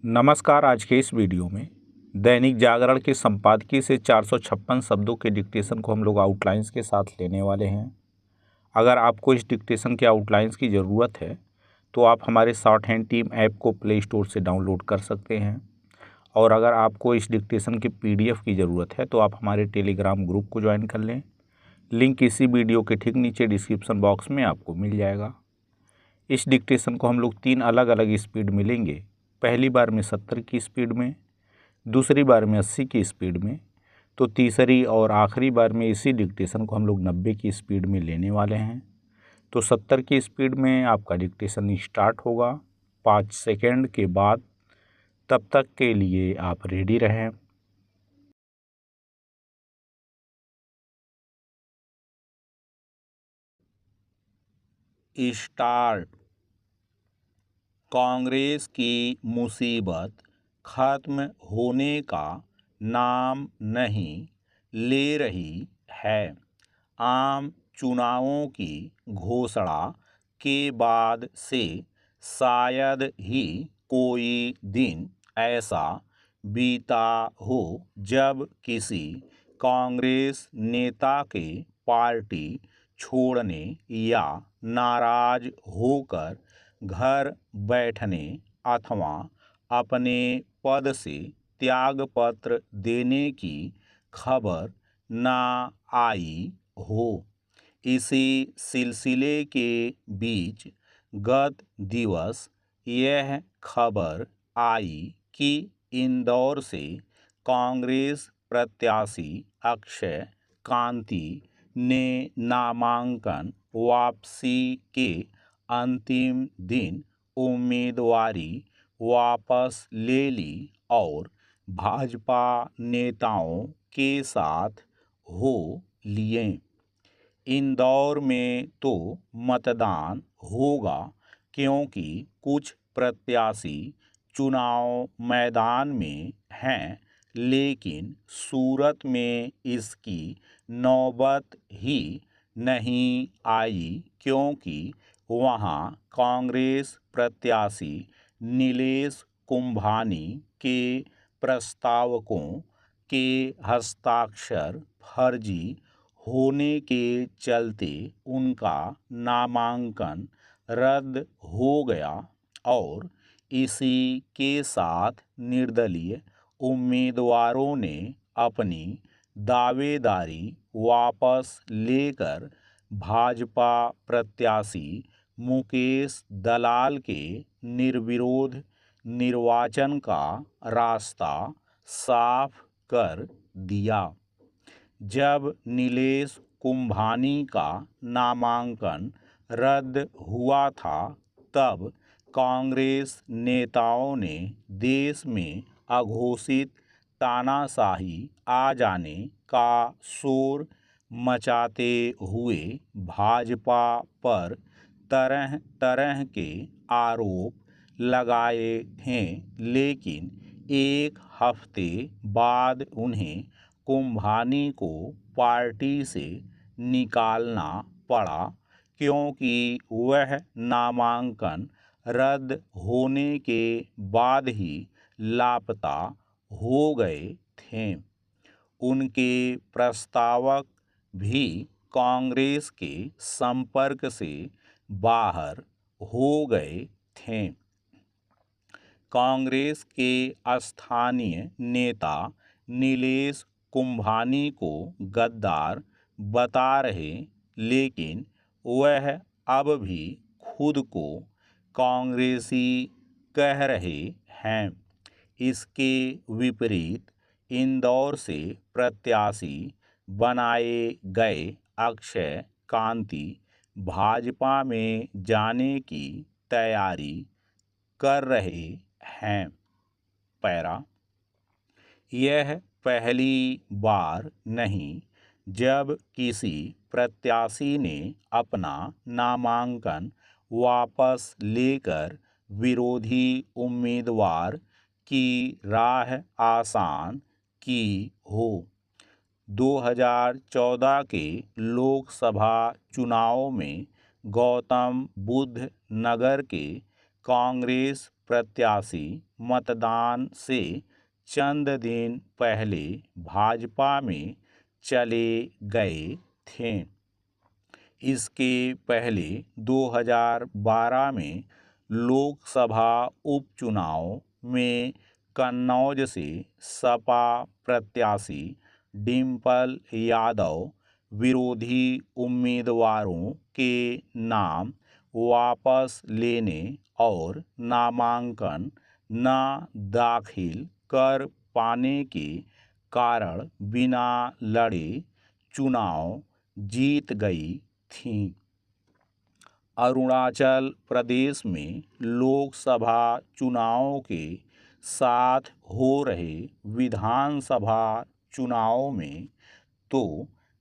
नमस्कार। आज के इस वीडियो में दैनिक जागरण के संपादकीय से 456 शब्दों के डिक्टेशन को हम लोग आउटलाइंस के साथ लेने वाले हैं। अगर आपको इस डिक्टेशन के आउटलाइंस की ज़रूरत है तो आप हमारे शॉर्ट हैंड टीम ऐप को प्ले स्टोर से डाउनलोड कर सकते हैं, और अगर आपको इस डिक्टेशन के PDF की ज़रूरत है तो आप हमारे टेलीग्राम ग्रुप को ज्वाइन कर लें। लिंक इसी वीडियो के ठीक नीचे डिस्क्रिप्शन बॉक्स में आपको मिल जाएगा। इस डिक्टेशन को हम लोग 3 अलग अलग स्पीड में लेंगे। पहली बार में 70 की स्पीड में, दूसरी बार में 80 की स्पीड में, तो तीसरी और आखिरी बार में इसी डिक्टेशन को हम लोग 90 की स्पीड में लेने वाले हैं। तो 70 की स्पीड में आपका डिक्टेशन स्टार्ट होगा 5 सेकेंड के बाद। तब तक के लिए आप रेडी रहें। स्टार्ट। कांग्रेस की मुसीबत खत्म होने का नाम नहीं ले रही है। आम चुनावों की घोषणा के बाद से शायद ही कोई दिन ऐसा बीता हो जब किसी कांग्रेस नेता के पार्टी छोड़ने या नाराज होकर घर बैठने अथवा अपने पद से त्यागपत्र देने की खबर ना आई हो। इसी सिलसिले के बीच गत दिवस यह खबर आई कि इंदौर से कांग्रेस प्रत्याशी अक्षय कांति ने नामांकन वापसी के अंतिम दिन उम्मीदवारी वापस ले ली और भाजपा नेताओं के साथ हो लिए। इंदौर में तो मतदान होगा क्योंकि कुछ प्रत्याशी चुनाव मैदान में हैं, लेकिन सूरत में इसकी नौबत ही नहीं आई क्योंकि वहां कांग्रेस प्रत्याशी नीलेश कुंभानी के प्रस्तावकों के हस्ताक्षर फर्जी होने के चलते उनका नामांकन रद्द हो गया और इसी के साथ निर्दलीय उम्मीदवारों ने अपनी दावेदारी वापस लेकर भाजपा प्रत्याशी मुकेश दलाल के निर्विरोध निर्वाचन का रास्ता साफ कर दिया। जब नीलेश कुंभानी का नामांकन रद्द हुआ था तब कांग्रेस नेताओं ने देश में अघोषित तानाशाही आ जाने का शोर मचाते हुए भाजपा पर तरह तरह के आरोप लगाए हैं, लेकिन एक हफ्ते बाद उन्हें कुंभानी को पार्टी से निकालना पड़ा क्योंकि वह नामांकन रद्द होने के बाद ही लापता हो गए थे। उनके प्रस्तावक भी कांग्रेस के संपर्क से बाहर हो गए थे। कांग्रेस के स्थानीय नेता नीलेश कुंभानी को गद्दार बता रहे, लेकिन वह अब भी खुद को कांग्रेसी कह रहे हैं। इसके विपरीत इंदौर से प्रत्याशी बनाए गए अक्षय कांति भाजपा में जाने की तैयारी कर रहे हैं। पैरा। यह पहली बार नहीं जब किसी प्रत्याशी ने अपना नामांकन वापस लेकर विरोधी उम्मीदवार की राह आसान की हो। 2014 के लोकसभा चुनाव में गौतम बुद्ध नगर के कांग्रेस प्रत्याशी मतदान से चंद दिन पहले भाजपा में चले गए थे। इसके पहले 2012 में लोकसभा उपचुनाव में कन्नौज से सपा प्रत्याशी डिम्पल यादव विरोधी उम्मीदवारों के नाम वापस लेने और नामांकन न दाखिल कर पाने के कारण बिना लड़े चुनाव जीत गई थी। अरुणाचल प्रदेश में लोकसभा चुनाव के साथ हो रहे विधानसभा चुनाव में तो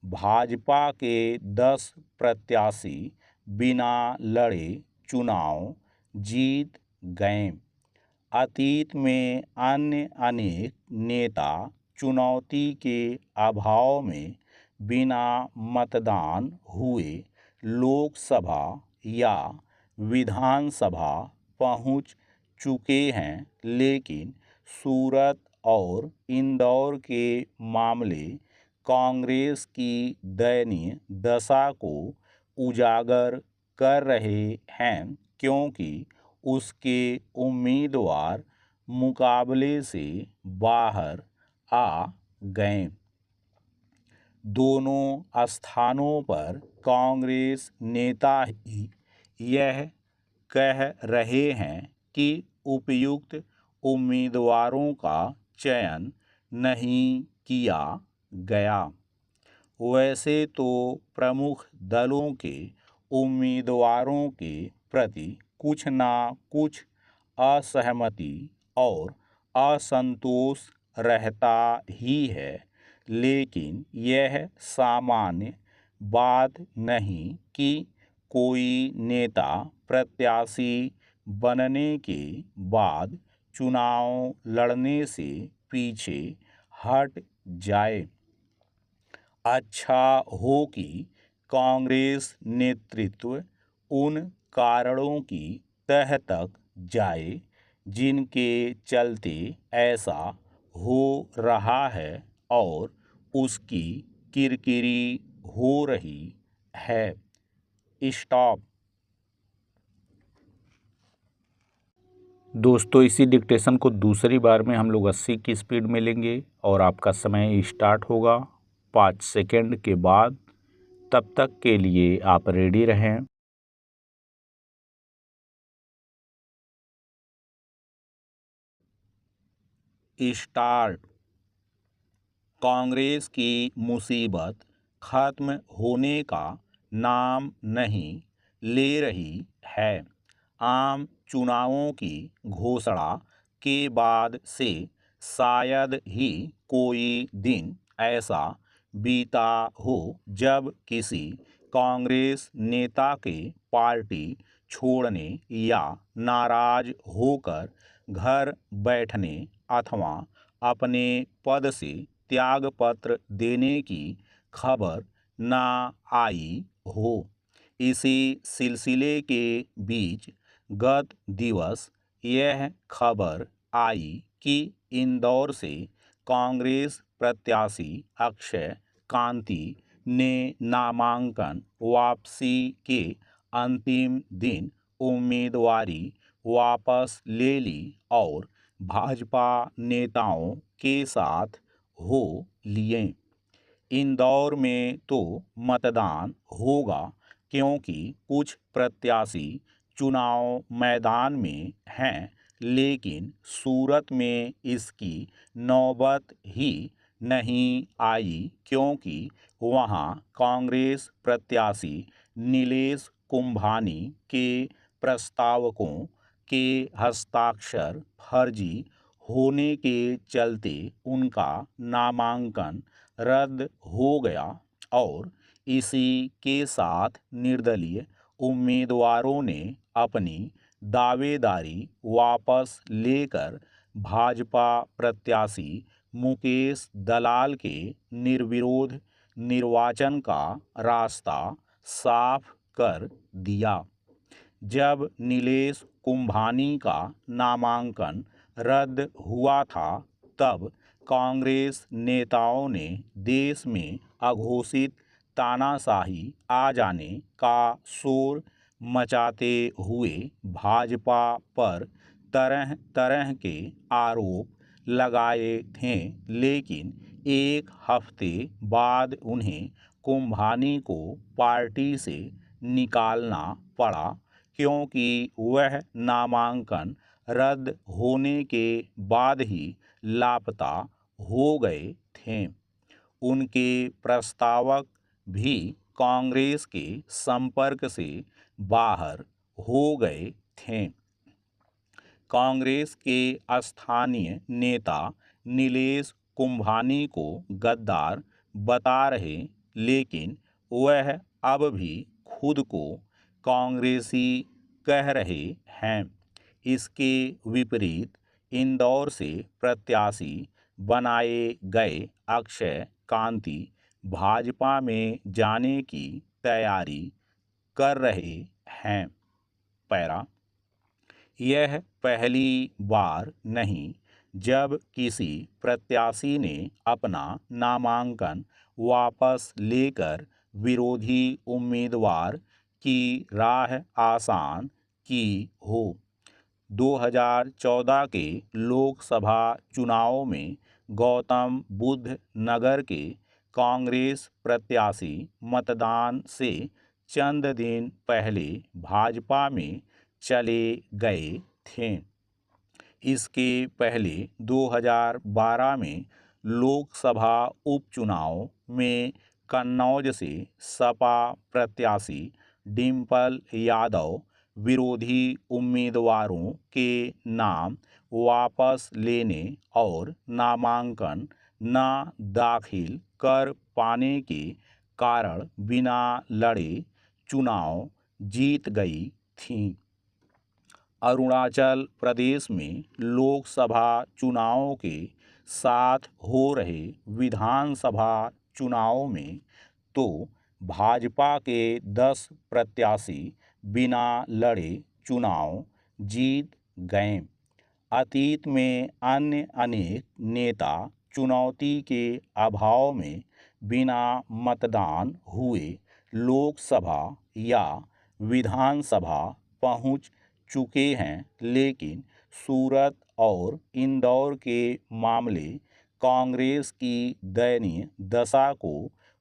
भाजपा के 10 प्रत्याशी बिना लड़े चुनाव जीत गए। अतीत में अन्य अनेक नेता चुनौती के अभाव में बिना मतदान हुए लोकसभा या विधानसभा पहुंच चुके हैं, लेकिन सूरत और इंदौर के मामले कांग्रेस की दयनीय दशा को उजागर कर रहे हैं, क्योंकि उसके उम्मीदवार मुकाबले से बाहर आ गए। दोनों स्थानों पर कांग्रेस नेता ही यह कह रहे हैं कि उपयुक्त उम्मीदवारों का चयन नहीं किया गया। वैसे तो प्रमुख दलों के उम्मीदवारों के प्रति कुछ ना कुछ असहमति और असंतोष रहता ही है, लेकिन यह सामान्य बात नहीं कि कोई नेता प्रत्याशी बनने के बाद चुनाव लड़ने से पीछे हट जाए। अच्छा हो कि कांग्रेस नेतृत्व उन कारणों की तह तक जाए जिनके चलते ऐसा हो रहा है और उसकी किरकिरी हो रही है। स्टॉप। दोस्तों, इसी डिक्टेशन को दूसरी बार में हम लोग 80 की स्पीड में लेंगे और आपका समय स्टार्ट होगा 5 सेकंड के बाद। तब तक के लिए आप रेडी रहें। स्टार्ट। कांग्रेस की मुसीबत खत्म होने का नाम नहीं ले रही है। आम चुनावों की घोषणा के बाद से शायद ही कोई दिन ऐसा बीता हो जब किसी कांग्रेस नेता के पार्टी छोड़ने या नाराज होकर घर बैठने अथवा अपने पद से त्यागपत्र देने की खबर ना आई हो। इसी सिलसिले के बीच गत दिवस यह खबर आई कि इंदौर से कांग्रेस प्रत्याशी अक्षय कांति ने नामांकन वापसी के अंतिम दिन उम्मीदवारी वापस ले ली और भाजपा नेताओं के साथ हो लिए। इंदौर में तो मतदान होगा क्योंकि कुछ प्रत्याशी चुनाव मैदान में हैं, लेकिन सूरत में इसकी नौबत ही नहीं आई क्योंकि वहां कांग्रेस प्रत्याशी नीलेश कुंभानी के प्रस्तावकों के हस्ताक्षर फर्जी होने के चलते उनका नामांकन रद्द हो गया और इसी के साथ निर्दलीय उम्मीदवारों ने अपनी दावेदारी वापस लेकर भाजपा प्रत्याशी मुकेश दलाल के निर्विरोध निर्वाचन का रास्ता साफ कर दिया। जब नीलेश कुंभानी का नामांकन रद्द हुआ था तब कांग्रेस नेताओं ने देश में अघोषित तानाशाही आ जाने का शोर मचाते हुए भाजपा पर तरह तरह के आरोप लगाए थे, लेकिन एक हफ्ते बाद उन्हें कुंभानी को पार्टी से निकालना पड़ा क्योंकि वह नामांकन रद्द होने के बाद ही लापता हो गए थे। उनके प्रस्तावक भी कांग्रेस के संपर्क से बाहर हो गए थे। कांग्रेस के स्थानीय नेता नीलेश कुंभानी को गद्दार बता रहे, लेकिन वह अब भी खुद को कांग्रेसी कह रहे हैं। इसके विपरीत इंदौर से प्रत्याशी बनाए गए अक्षय कांति भाजपा में जाने की तैयारी कर रहे हैं। पैरा, यह पहली बार नहीं जब किसी प्रत्याशी ने अपना नामांकन वापस लेकर विरोधी उम्मीदवार की राह आसान की हो। 2014 के लोकसभा चुनाव में गौतम बुद्ध नगर के कांग्रेस प्रत्याशी मतदान से चंद दिन पहले भाजपा में चले गए थे। इसके पहले 2012 में लोकसभा उपचुनाव में कन्नौज से सपा प्रत्याशी डिंपल यादव विरोधी उम्मीदवारों के नाम वापस लेने और नामांकन न दाखिल कर पाने के कारण बिना लड़े चुनाव जीत गई थी। अरुणाचल प्रदेश में लोकसभा चुनाव के साथ हो रहे विधानसभा चुनाव में तो भाजपा के 10 प्रत्याशी बिना लड़े चुनाव जीत गए। अतीत में अन्य अनेक नेता चुनौती के अभाव में बिना मतदान हुए लोकसभा या विधानसभा पहुंच चुके हैं, लेकिन सूरत और इंदौर के मामले कांग्रेस की दयनीय दशा को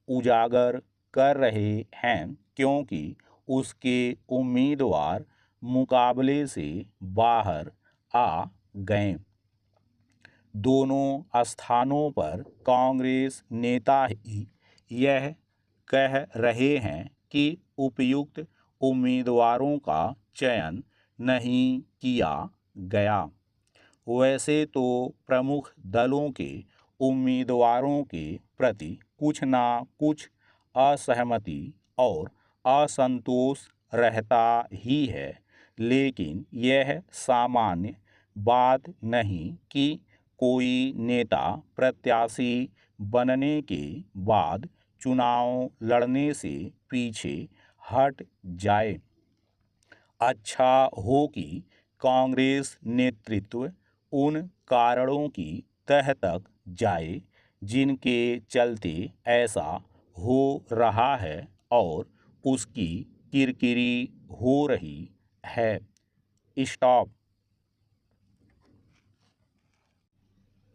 उजागर कर रहे हैं क्योंकि उसके उम्मीदवार मुकाबले से बाहर आ गए। दोनों स्थानों पर कांग्रेस नेता ही यह कह रहे हैं कि उपयुक्त उम्मीदवारों का चयन नहीं किया गया। वैसे तो प्रमुख दलों के उम्मीदवारों के प्रति कुछ न कुछ असहमति और असंतोष रहता ही है, लेकिन यह सामान्य बात नहीं कि कोई नेता प्रत्याशी बनने के बाद चुनाव लड़ने से पीछे हट जाए। अच्छा हो कि कांग्रेस नेतृत्व उन कारणों की तह तक जाए जिनके चलते ऐसा हो रहा है और उसकी किरकिरी हो रही है। स्टॉप।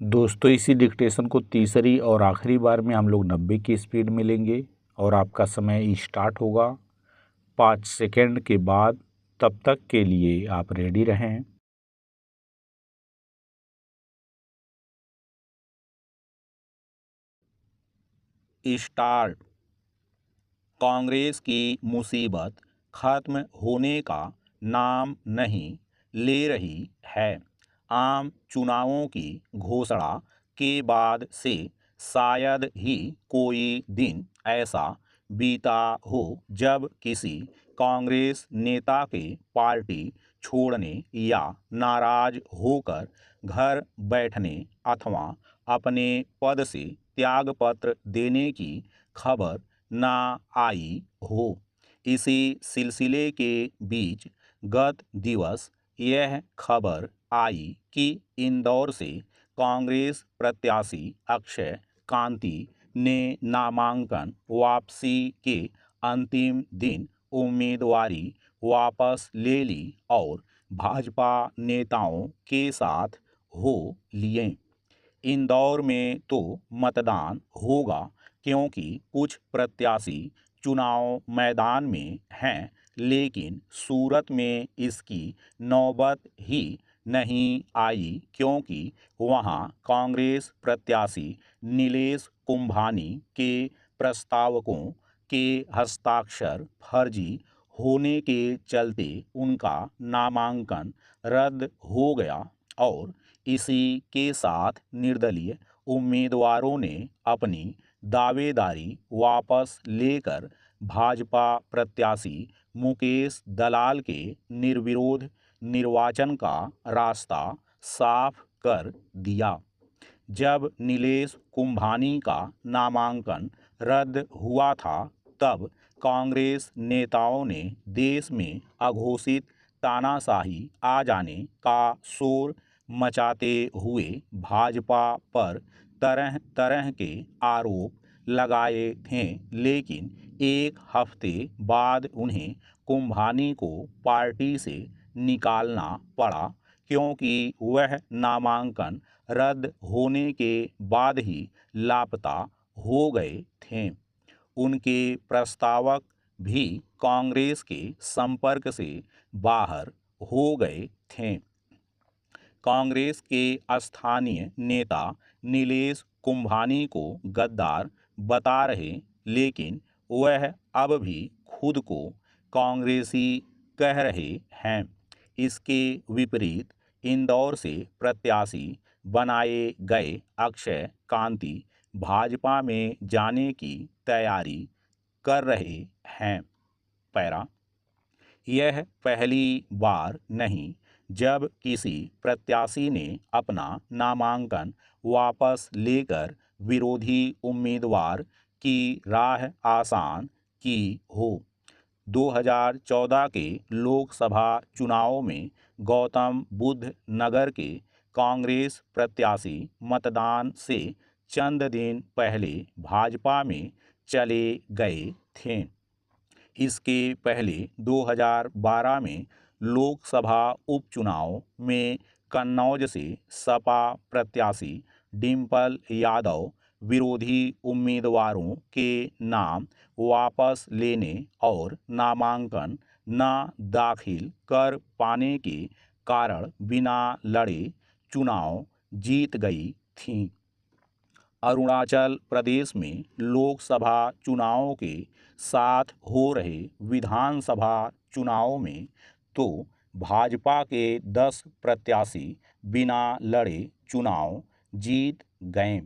दोस्तों, इसी डिक्टेशन को तीसरी और आखिरी बार में हम लोग 90 की स्पीड में लेंगे और आपका समय स्टार्ट होगा 5 सेकंड के बाद। तब तक के लिए आप रेडी रहें। स्टार्ट। कांग्रेस की मुसीबत खत्म होने का नाम नहीं ले रही है। आम चुनावों की घोषणा के बाद से शायद ही कोई दिन ऐसा बीता हो जब किसी कांग्रेस नेता के पार्टी छोड़ने या नाराज होकर घर बैठने अथवा अपने पद से त्यागपत्र देने की खबर ना आई हो। इसी सिलसिले के बीच गत दिवस यह खबर आई कि इंदौर से कांग्रेस प्रत्याशी अक्षय कांति ने नामांकन वापसी के अंतिम दिन उम्मीदवारी वापस ले ली और भाजपा नेताओं के साथ हो लिए। इंदौर में तो मतदान होगा क्योंकि कुछ प्रत्याशी चुनाव मैदान में हैं, लेकिन सूरत में इसकी नौबत ही नहीं आई क्योंकि वहां कांग्रेस प्रत्याशी नीलेश कुंभानी के प्रस्तावकों के हस्ताक्षर फर्जी होने के चलते उनका नामांकन रद्द हो गया और इसी के साथ निर्दलीय उम्मीदवारों ने अपनी दावेदारी वापस लेकर भाजपा प्रत्याशी मुकेश दलाल के निर्विरोध निर्वाचन का रास्ता साफ कर दिया। जब नीलेश कुंभानी का नामांकन रद्द हुआ था तब कांग्रेस नेताओं ने देश में अघोषित तानाशाही आ जाने का शोर मचाते हुए भाजपा पर तरह तरह के आरोप लगाए थे, लेकिन एक हफ्ते बाद उन्हें कुंभानी को पार्टी से निकालना पड़ा क्योंकि वह नामांकन रद्द होने के बाद ही लापता हो गए थे। उनके प्रस्तावक भी कांग्रेस के संपर्क से बाहर हो गए थे। कांग्रेस के स्थानीय नेता नीलेश कुंभानी को गद्दार बता रहे, लेकिन वह अब भी खुद को कांग्रेसी कह रहे हैं। इसके विपरीत इंदौर से प्रत्याशी बनाए गए अक्षय कांति भाजपा में जाने की तैयारी कर रहे हैं। पैरा यह पहली बार नहीं जब किसी प्रत्याशी ने अपना नामांकन वापस लेकर विरोधी उम्मीदवार की राह आसान की हो। 2014 के लोकसभा चुनाव में गौतम बुद्ध नगर के कांग्रेस प्रत्याशी मतदान से चंद दिन पहले भाजपा में चले गए थे। इसके पहले 2012 में लोकसभा उपचुनाव में कन्नौज से सपा प्रत्याशी डिंपल यादव विरोधी उम्मीदवारों के नाम वापस लेने और नामांकन न दाखिल कर पाने के कारण बिना लड़े चुनाव जीत गई थीं। अरुणाचल प्रदेश में लोकसभा चुनावों के साथ हो रहे विधानसभा चुनाव में तो भाजपा के 10 प्रत्याशी बिना लड़े चुनाव जीत गए।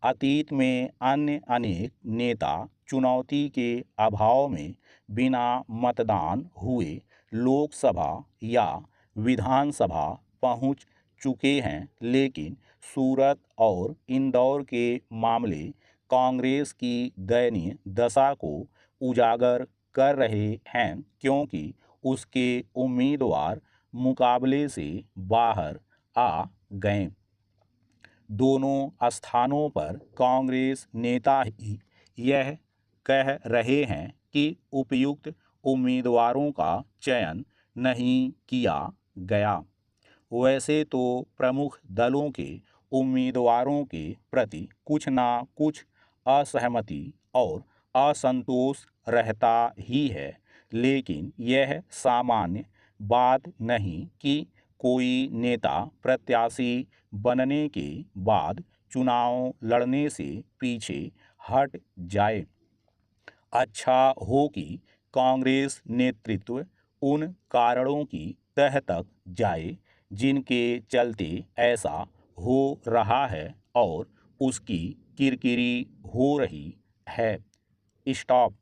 अतीत में अन्य अनेक नेता चुनौती के अभाव में बिना मतदान हुए लोकसभा या विधानसभा पहुंच चुके हैं, लेकिन सूरत और इंदौर के मामले कांग्रेस की दयनीय दशा को उजागर कर रहे हैं क्योंकि उसके उम्मीदवार मुकाबले से बाहर आ गए। दोनों स्थानों पर कांग्रेस नेता ही यह कह रहे हैं कि उपयुक्त उम्मीदवारों का चयन नहीं किया गया। वैसे तो प्रमुख दलों के उम्मीदवारों के प्रति कुछ ना कुछ असहमति और असंतोष रहता ही है, लेकिन यह सामान्य बात नहीं कि कोई नेता प्रत्याशी बनने के बाद चुनाव लड़ने से पीछे हट जाए। अच्छा हो कि कांग्रेस नेतृत्व उन कारणों की तह तक जाए जिनके चलते ऐसा हो रहा है और उसकी किरकिरी हो रही है। स्टॉप।